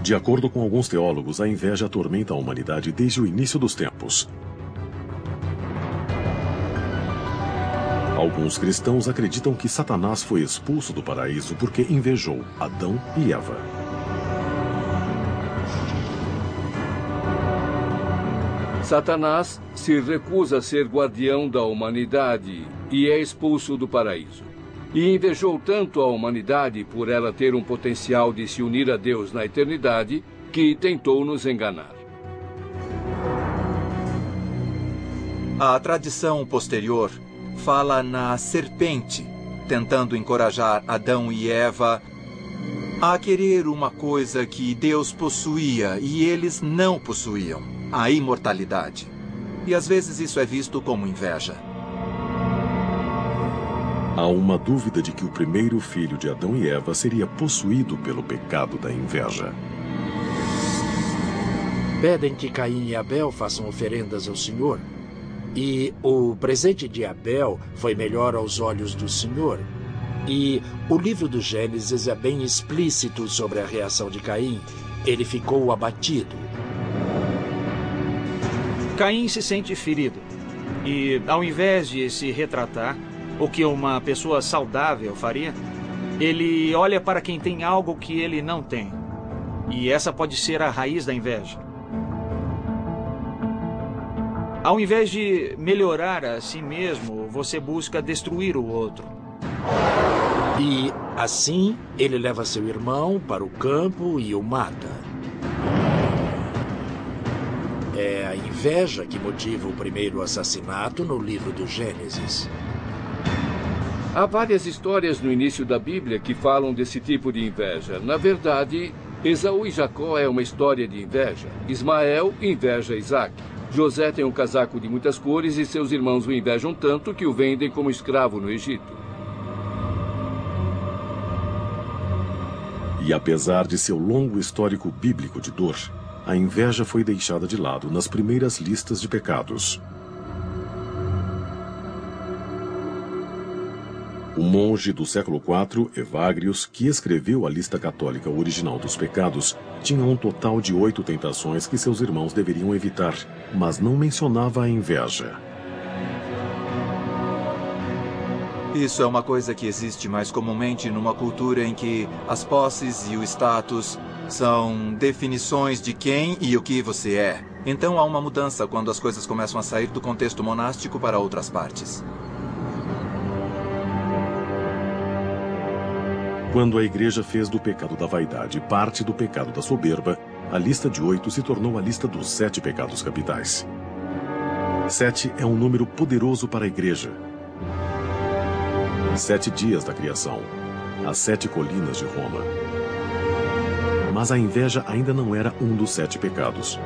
De acordo com alguns teólogos, a inveja atormenta a humanidade desde o início dos tempos. Alguns cristãos acreditam que Satanás foi expulso do paraíso porque invejou Adão e Eva. Satanás se recusa a ser guardião da humanidade e é expulso do paraíso. E invejou tanto a humanidade por ela ter um potencial de se unir a Deus na eternidade que tentou nos enganar. A tradição posterior fala na serpente, tentando encorajar Adão e Eva a querer uma coisa que Deus possuía e eles não possuíam, a imortalidade. E às vezes isso é visto como inveja. Há uma dúvida de que o primeiro filho de Adão e Eva seria possuído pelo pecado da inveja. Pedem que Caim e Abel façam oferendas ao Senhor. E o presente de Abel foi melhor aos olhos do Senhor. E o livro do Gênesis é bem explícito sobre a reação de Caim. Ele ficou abatido. Caim se sente ferido. E, ao invés de se retratar, o que uma pessoa saudável faria, ele olha para quem tem algo que ele não tem. E essa pode ser a raiz da inveja. Ao invés de melhorar a si mesmo, você busca destruir o outro. E, assim, ele leva seu irmão para o campo e o mata. É a inveja que motiva o primeiro assassinato no livro do Gênesis. Há várias histórias no início da Bíblia que falam desse tipo de inveja. Na verdade, Esaú e Jacó é uma história de inveja. Ismael inveja Isaac. José tem um casaco de muitas cores e seus irmãos o invejam tanto que o vendem como escravo no Egito. E apesar de seu longo histórico bíblico de dor, a inveja foi deixada de lado nas primeiras listas de pecados. O monge do século IV, Evagrius, que escreveu a lista católica original dos pecados, tinha um total de 8 tentações que seus irmãos deveriam evitar, mas não mencionava a inveja. Isso é uma coisa que existe mais comumente numa cultura em que as posses e o status são definições de quem e o que você é. Então há uma mudança quando as coisas começam a sair do contexto monástico para outras partes. Quando a igreja fez do pecado da vaidade parte do pecado da soberba, a lista de 8 se tornou a lista dos 7 pecados capitais. 7 é um número poderoso para a igreja. 7 dias da criação, as 7 colinas de Roma. Mas a inveja ainda não era um dos 7 pecados.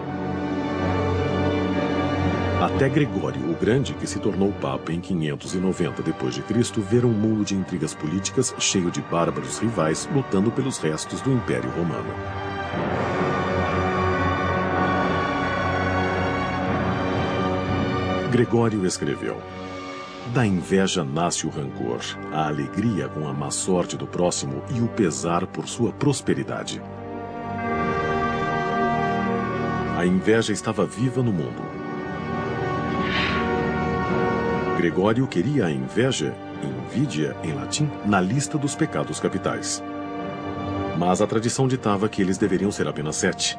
Até Gregório o Grande, que se tornou papa em 590 d.C., ver um mundo de intrigas políticas cheio de bárbaros rivais lutando pelos restos do Império Romano. Gregório escreveu: da inveja nasce o rancor, a alegria com a má sorte do próximo e o pesar por sua prosperidade. A inveja estava viva no mundo. Gregório queria a inveja, invidia em latim, na lista dos pecados capitais. Mas a tradição ditava que eles deveriam ser apenas 7.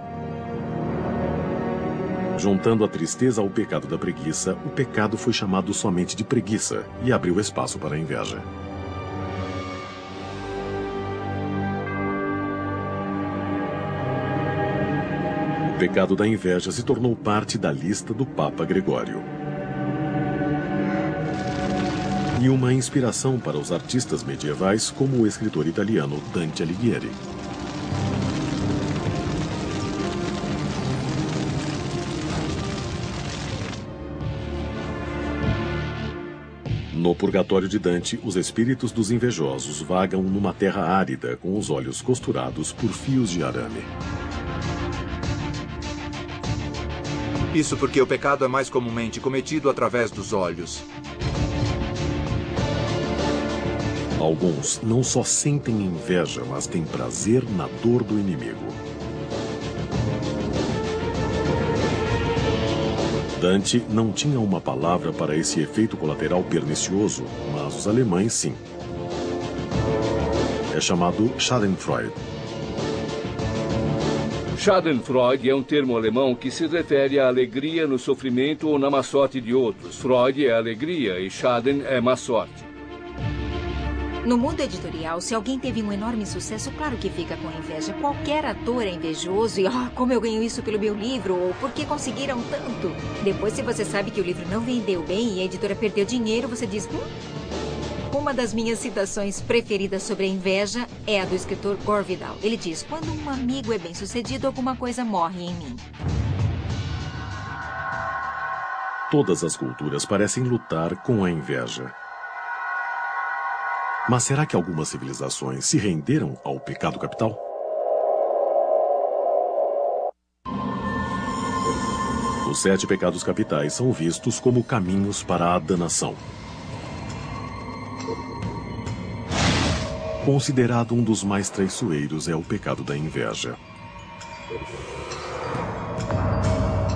Juntando a tristeza ao pecado da preguiça, o pecado foi chamado somente de preguiça e abriu espaço para a inveja. O pecado da inveja se tornou parte da lista do Papa Gregório. E uma inspiração para os artistas medievais como o escritor italiano Dante Alighieri. No Purgatório de Dante, os espíritos dos invejosos vagam numa terra árida com os olhos costurados por fios de arame. Isso porque o pecado é mais comumente cometido através dos olhos. Alguns não só sentem inveja, mas têm prazer na dor do inimigo. Dante não tinha uma palavra para esse efeito colateral pernicioso, mas os alemães sim. É chamado Schadenfreude. Schadenfreude é um termo alemão que se refere à alegria no sofrimento ou na má sorte de outros. Freude é alegria e Schaden é má sorte. No mundo editorial, se alguém teve um enorme sucesso, claro que fica com inveja. Qualquer ator é invejoso e, como eu ganho isso pelo meu livro, ou por que conseguiram tanto? Depois, se você sabe que o livro não vendeu bem e a editora perdeu dinheiro, você diz, Uma das minhas citações preferidas sobre a inveja é a do escritor Gore Vidal. Ele diz, quando um amigo é bem-sucedido, alguma coisa morre em mim. Todas as culturas parecem lutar com a inveja. Mas será que algumas civilizações se renderam ao pecado capital? Os 7 pecados capitais são vistos como caminhos para a danação. Considerado um dos mais traiçoeiros é o pecado da inveja.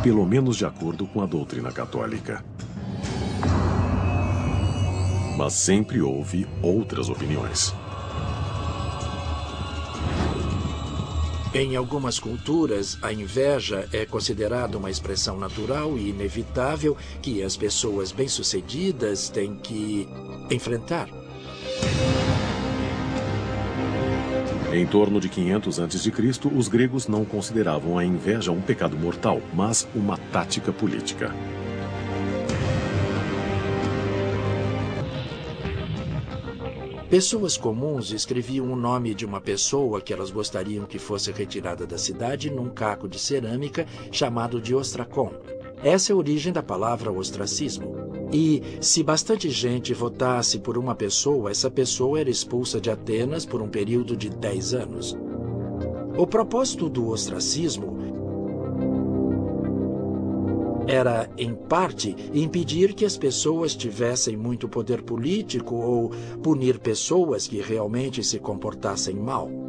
Pelo menos de acordo com a doutrina católica. Mas sempre houve outras opiniões. Em algumas culturas, a inveja é considerada uma expressão natural e inevitável que as pessoas bem-sucedidas têm que enfrentar. Em torno de 500 a.C., os gregos não consideravam a inveja um pecado mortal, mas uma tática política. Pessoas comuns escreviam o nome de uma pessoa que elas gostariam que fosse retirada da cidade num caco de cerâmica chamado de ostracon. Essa é a origem da palavra ostracismo. E, se bastante gente votasse por uma pessoa, essa pessoa era expulsa de Atenas por um período de 10 anos. O propósito do ostracismo era, em parte, impedir que as pessoas tivessem muito poder político ou punir pessoas que realmente se comportassem mal.